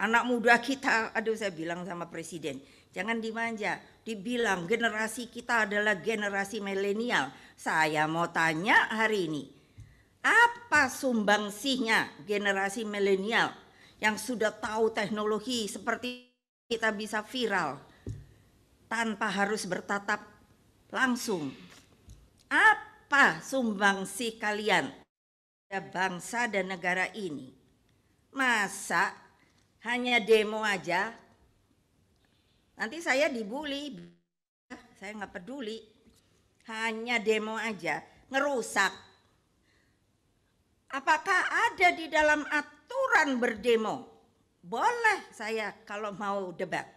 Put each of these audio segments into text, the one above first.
Anak muda kita, aduh saya bilang sama presiden, jangan dimanja. Dibilang generasi kita adalah generasi milenial. Saya mau tanya hari ini, apa sumbangsihnya generasi milenial yang sudah tahu teknologi seperti kita bisa viral tanpa harus bertatap langsung? Apa sumbangsih kalian pada bangsa dan negara ini? Masa hanya demo aja? Nanti saya dibully, saya nggak peduli. Hanya demo aja, ngerusak. Apakah ada di dalam aturan berdemo? Boleh saya kalau mau debat.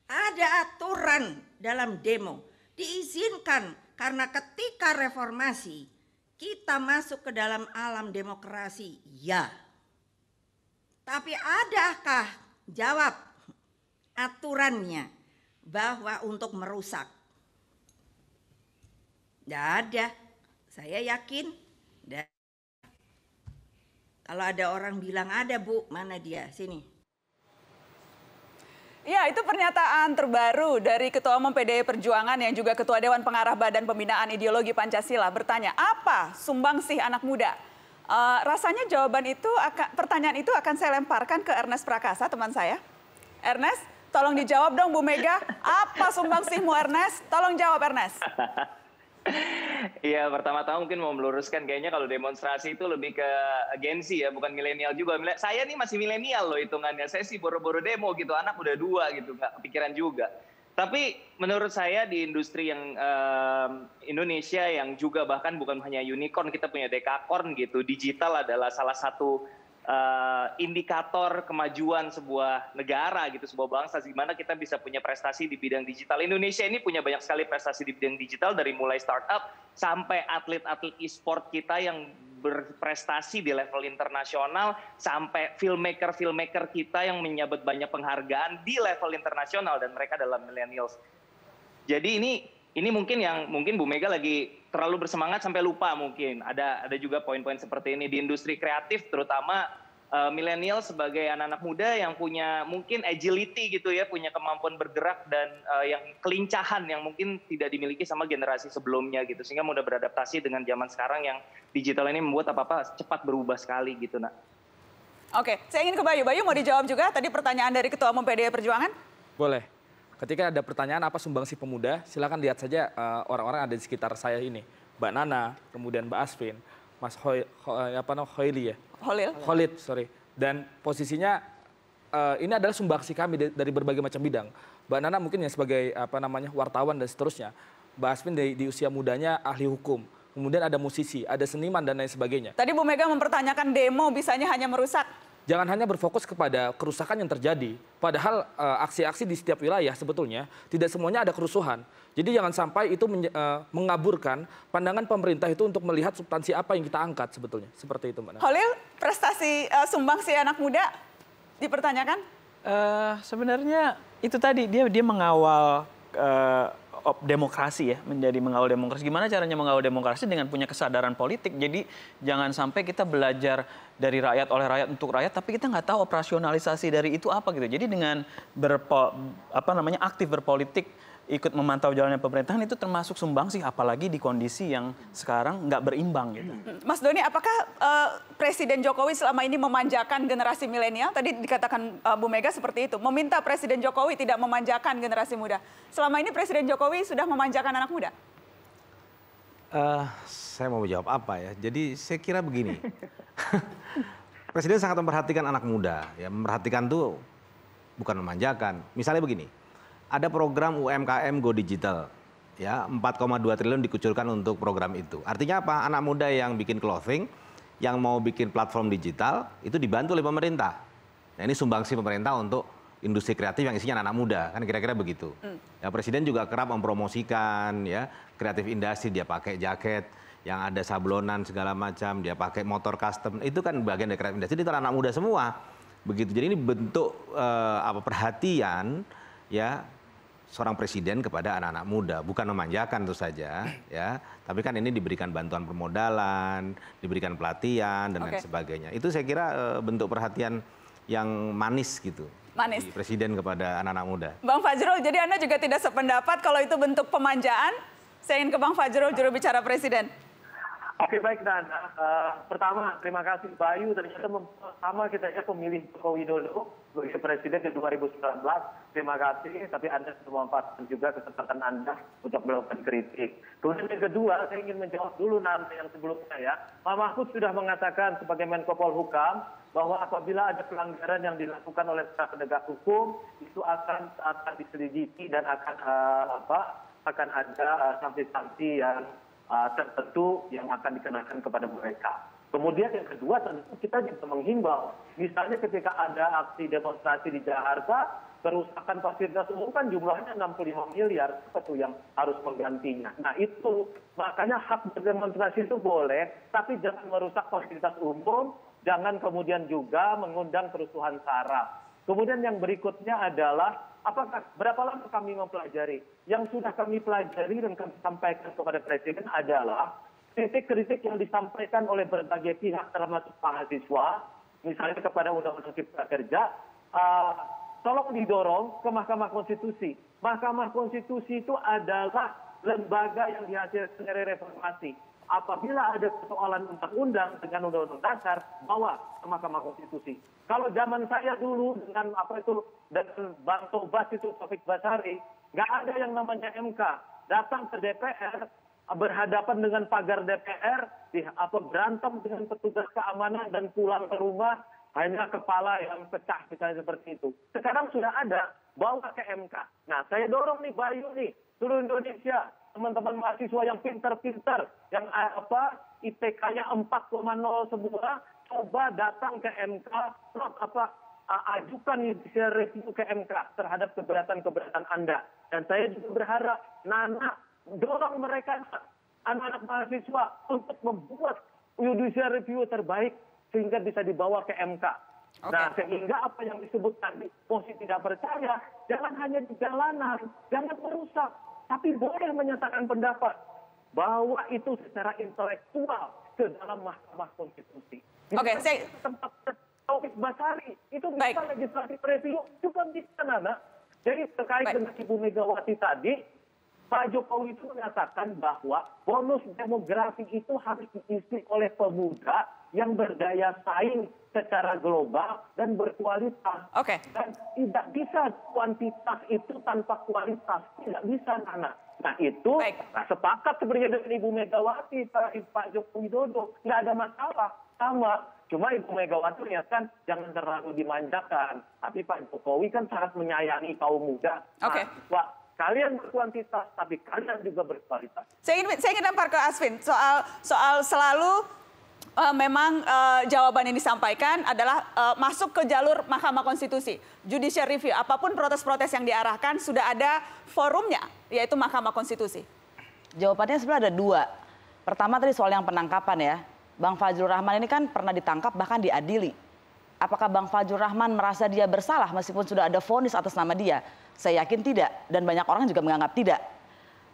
Ada aturan dalam demo, diizinkan karena ketika reformasi kita masuk ke dalam alam demokrasi, ya. Tapi adakah jawab aturannya bahwa untuk merusak? Tidak ada, saya yakin. Kalau ada orang bilang ada Bu, mana dia? Sini. Ya, itu pernyataan terbaru dari Ketua Umum PDI Perjuangan yang juga Ketua Dewan Pengarah Badan Pembinaan Ideologi Pancasila bertanya, apa sumbangsih anak muda? Rasanya pertanyaan itu akan saya lemparkan ke Ernest Prakasa, teman saya. Ernest, tolong dijawab dong Bu Mega, apa sumbangsihmu Ernest? Tolong jawab Ernest. Iya, pertama-tama mungkin mau meluruskan, kayaknya kalau demonstrasi itu lebih ke agensi ya, bukan milenial juga. Saya nih masih milenial loh hitungannya, saya sih boro-boro demo gitu, anak udah 2 gitu, nggak kepikiran juga. Tapi menurut saya di industri yang Indonesia yang juga bahkan bukan hanya unicorn, kita punya dekakorn gitu, digital adalah salah satu indikator kemajuan sebuah negara gitu, sebuah bangsa, di mana kita bisa punya prestasi di bidang digital. Indonesia ini punya banyak sekali prestasi di bidang digital, dari mulai startup sampai atlet-atlet e-sport kita yang berprestasi di level internasional, sampai filmmaker kita yang menyabet banyak penghargaan di level internasional, dan mereka adalah millennials. Jadi ini mungkin Bu Mega lagi terlalu bersemangat sampai lupa, mungkin ada juga poin-poin seperti ini di industri kreatif, terutama milenial sebagai anak-anak muda yang punya mungkin agility gitu ya, punya kemampuan bergerak dan yang kelincahan yang mungkin tidak dimiliki sama generasi sebelumnya gitu, sehingga mudah beradaptasi dengan zaman sekarang yang digital ini membuat apa-apa cepat berubah sekali gitu, Nak. Oke, saya ingin ke Bayu. Bayu mau dijawab juga tadi pertanyaan dari Ketua Umum PDI Perjuangan? Boleh. Ketika ada pertanyaan apa sumbangsih pemuda, silakan lihat saja orang-orang ada di sekitar saya ini. Mbak Nana, kemudian Mbak Asvin, Mas Hoili ya? Holid, sorry. Dan posisinya ini adalah sumbangsih kami dari berbagai macam bidang. Mbak Nana mungkin ya sebagai wartawan dan seterusnya. Mbak Asvin di usia mudanya ahli hukum. Kemudian ada musisi, ada seniman dan lain sebagainya. Tadi Bu Mega mempertanyakan demo bisanya hanya merusak. Jangan hanya berfokus kepada kerusakan yang terjadi. Padahal aksi-aksi di setiap wilayah sebetulnya tidak semuanya ada kerusuhan. Jadi jangan sampai itu mengaburkan pandangan pemerintah itu untuk melihat substansi apa yang kita angkat sebetulnya. Seperti itu, Mbak. Holil, prestasi sumbangsi anak muda dipertanyakan? Sebenarnya itu tadi dia mengawal demokrasi ya, menjadi mengawal demokrasi. Gimana caranya mengawal demokrasi dengan punya kesadaran politik. Jadi jangan sampai kita belajar dari rakyat, oleh rakyat, untuk rakyat, tapi kita nggak tahu operasionalisasi dari itu apa gitu. Jadi dengan aktif berpolitik, ikut memantau jalannya pemerintahan, itu termasuk sumbangsi, apalagi di kondisi yang sekarang nggak berimbang gitu. Mas Doni, apakah Presiden Jokowi selama ini memanjakan generasi milenial? Tadi dikatakan Bu Mega seperti itu, meminta Presiden Jokowi tidak memanjakan generasi muda. Selama ini Presiden Jokowi sudah memanjakan anak muda? Saya mau jawab apa ya? Jadi saya kira begini, Presiden sangat memperhatikan anak muda, ya, memperhatikan tuh bukan memanjakan. Misalnya begini, ada program UMKM Go Digital, ya 4,2 triliun dikucurkan untuk program itu. Artinya apa? Anak muda yang bikin clothing, yang mau bikin platform digital, itu dibantu oleh pemerintah. Nah, ini sumbangsi pemerintah untuk industri kreatif yang isinya anak muda, kan kira-kira begitu. Ya, Presiden juga kerap mempromosikan ya kreatif industri, dia pakai jaket yang ada sablonan segala macam, dia pakai motor custom, itu kan bagian dari kreatif industri, itu anak muda semua. Begitu. Jadi ini bentuk perhatian ya seorang presiden kepada anak-anak muda, bukan memanjakan tentu saja ya, tapi kan ini diberikan bantuan permodalan, diberikan pelatihan dan lain sebagainya. Itu saya kira bentuk perhatian yang manis gitu. Manis. Di presiden kepada anak-anak muda. Bang Fajrul, jadi Anda juga tidak sependapat kalau itu bentuk pemanjaan? Saya ingin ke Bang Fajrul, juru bicara presiden. Oke, baik Nana. Pertama, terima kasih Bayu. Ternyata sama kita ya pemilih Joko Widodo sebagai presiden di 2019. Terima kasih, tapi Anda sudah memanfaatkan juga kesempatan Anda untuk melakukan kritik. Kemudian yang kedua, saya ingin menjawab dulu Nana yang sebelumnya ya. Pak Mahfud sudah mengatakan sebagai Menko Polhukam bahwa apabila ada pelanggaran yang dilakukan oleh para penegak hukum, itu akan diselidiki dan akan ada sanksi-sanksi yang tertentu yang akan dikenakan kepada mereka. Kemudian yang kedua tentu kita juga menghimbau, misalnya ketika ada aksi demonstrasi di Jakarta, kerusakan fasilitas umum kan jumlahnya 65 miliar, apa tuh yang harus menggantinya. Nah itu, makanya hak berdemonstrasi itu boleh, tapi jangan merusak fasilitas umum, jangan kemudian juga mengundang kerusuhan sara. Kemudian yang berikutnya adalah berapa lama kami mempelajari? Yang sudah kami pelajari dan kami sampaikan kepada Presiden adalah kritik-kritik yang disampaikan oleh berbagai pihak termasuk mahasiswa, misalnya kepada Undang-Undang Cipta Kerja, tolong didorong ke Mahkamah Konstitusi. Mahkamah Konstitusi itu adalah lembaga yang dihasilkan dari reformasi. Apabila ada persoalan undang-undang dengan undang-undang dasar, bawa ke Mahkamah Konstitusi. Kalau zaman saya dulu dengan dengan Bang Tobas itu Taufik Basari, nggak ada yang namanya MK. Datang ke DPR, berhadapan dengan pagar DPR, berantem dengan petugas keamanan dan pulang ke rumah hanya kepala yang pecah misalnya seperti itu. Sekarang sudah ada, bawa ke MK. Nah, saya dorong nih Bayu nih, seluruh Indonesia, teman-teman mahasiswa yang pintar-pintar, yang IPK-nya 4,0 semua, coba datang ke MK, ajukan judicial review ke MK terhadap keberatan-keberatan Anda. Dan saya juga berharap, Nana, dorong mereka, anak-anak mahasiswa, untuk membuat judicial review terbaik, sehingga bisa dibawa ke MK. Okay. Nah, sehingga apa yang disebut tadi, mosi tidak percaya, jangan hanya di jalanan, jangan merusak, tapi boleh menyatakan pendapat bahwa itu secara intelektual ke dalam Mahkamah Konstitusi. Oke, saya tempat Taufik Basari itu bisa legislatif review juga bisa Nana. Jadi terkait dengan Ibu Megawati tadi, Pak Jokowi itu mengatakan bahwa bonus demografi itu harus diisi oleh pemuda yang berdaya saing secara global dan berkualitas. Oke. Dan tidak bisa kuantitas itu tanpa kualitas. Tidak bisa, Nana. Nah itu, sepakat sebenarnya dengan Ibu Megawati, Pak Joko Widodo. Nggak ada masalah. Sama. Cuma Ibu Megawati kan jangan terlalu dimanjakan. Tapi Pak Jokowi kan sangat menyayangi kaum muda. Oke. Kalian berkuantitas, tapi kalian juga berkualitas. Saya ingin lempar ke Asvin soal selalu memang jawaban yang disampaikan adalah masuk ke jalur Mahkamah Konstitusi, judicial review, apapun protes-protes yang diarahkan sudah ada forumnya, yaitu Mahkamah Konstitusi. Jawabannya sebenarnya ada dua. Pertama tadi soal yang penangkapan ya, Bang Fajrul Rahman ini kan pernah ditangkap bahkan diadili. Apakah Bang Fajrul Rahman merasa dia bersalah meskipun sudah ada vonis atas nama dia? Saya yakin tidak, dan banyak orang juga menganggap tidak.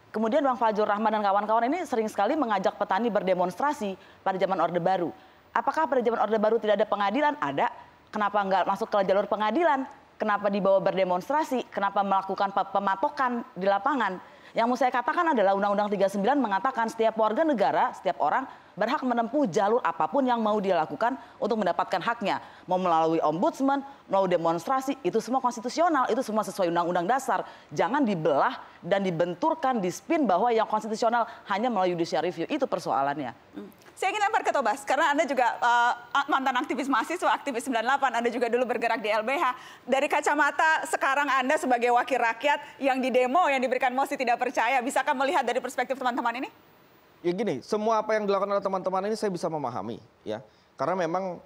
Kemudian Bang Fajrul Rahman dan kawan-kawan ini sering sekali mengajak petani berdemonstrasi pada zaman Orde Baru. Apakah pada zaman Orde Baru tidak ada pengadilan? Ada. Kenapa nggak masuk ke jalur pengadilan? Kenapa dibawa berdemonstrasi? Kenapa melakukan pematokan di lapangan? Yang mau saya katakan adalah Undang-Undang 39 mengatakan setiap warga negara, setiap orang berhak menempuh jalur apapun yang mau dia lakukan untuk mendapatkan haknya. Mau melalui ombudsman, melalui demonstrasi, itu semua konstitusional, itu semua sesuai Undang-Undang Dasar. Jangan dibelah dan dibenturkan, dispin bahwa yang konstitusional hanya melalui judicial review. Itu persoalannya. Saya ingin lempar ke Tobas, karena Anda juga mantan aktivis mahasiswa, aktivis 98, Anda juga dulu bergerak di LBH. Dari kacamata sekarang Anda sebagai wakil rakyat yang di demo, yang diberikan mosi tidak percaya, bisakah melihat dari perspektif teman-teman ini? Ya gini, semua apa yang dilakukan oleh teman-teman ini saya bisa memahami, ya. Karena memang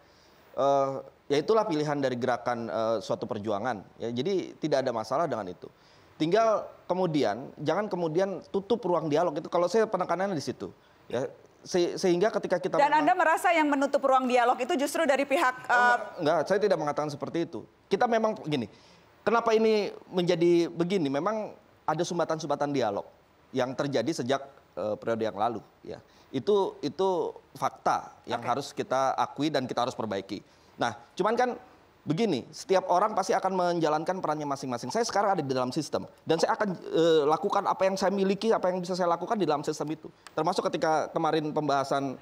ya itulah pilihan dari gerakan suatu perjuangan, ya. Jadi tidak ada masalah dengan itu. Tinggal kemudian, jangan kemudian tutup ruang dialog itu. Kalau saya penekanannya di situ, ya. Sehingga ketika kita... Dan Anda merasa yang menutup ruang dialog itu justru dari pihak... Enggak, saya tidak mengatakan seperti itu. Kita memang gini, kenapa ini menjadi begini? Memang ada sumbatan-sumbatan dialog yang terjadi sejak periode yang lalu. Ya. Itu fakta yang harus kita akui dan kita harus perbaiki. Nah, cuman kan begini, setiap orang pasti akan menjalankan perannya masing-masing. Saya sekarang ada di dalam sistem dan saya akan lakukan apa yang saya miliki, apa yang bisa saya lakukan di dalam sistem itu. Termasuk ketika kemarin pembahasan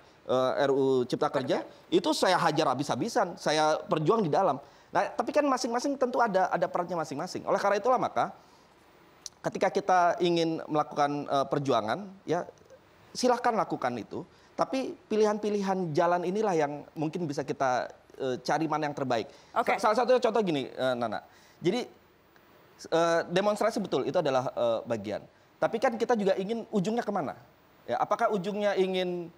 RUU Cipta Kerja, itu saya hajar habis-habisan, saya perjuang di dalam. Nah, tapi kan masing-masing tentu ada perannya masing-masing. Oleh karena itulah maka ketika kita ingin melakukan perjuangan, ya silahkan lakukan itu. Tapi pilihan-pilihan jalan inilah yang mungkin bisa kita cari mana yang terbaik. Salah satunya contoh gini, Nana. Jadi demonstrasi betul itu adalah bagian. Tapi kan kita juga ingin ujungnya kemana? Ya, apakah ujungnya ingin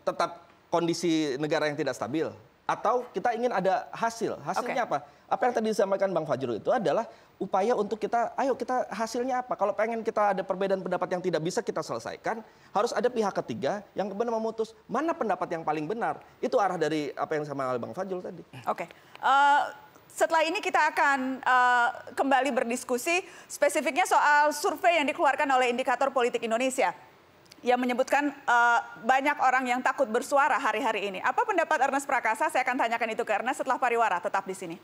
tetap kondisi negara yang tidak stabil? Atau kita ingin ada hasil? Hasilnya apa? Apa yang tadi disampaikan Bang Fajrul itu adalah upaya untuk kita, ayo kita hasilnya apa? Kalau pengen kita ada perbedaan pendapat yang tidak bisa kita selesaikan, harus ada pihak ketiga yang benar memutus mana pendapat yang paling benar. Itu arah dari apa yang disampaikan oleh Bang Fajrul tadi. Oke. Setelah ini kita akan kembali berdiskusi spesifiknya soal survei yang dikeluarkan oleh Indikator Politik Indonesia yang menyebutkan banyak orang yang takut bersuara hari-hari ini. Apa pendapat Ernest Prakasa? Saya akan tanyakan itu ke Ernest setelah pariwara. Tetap di sini.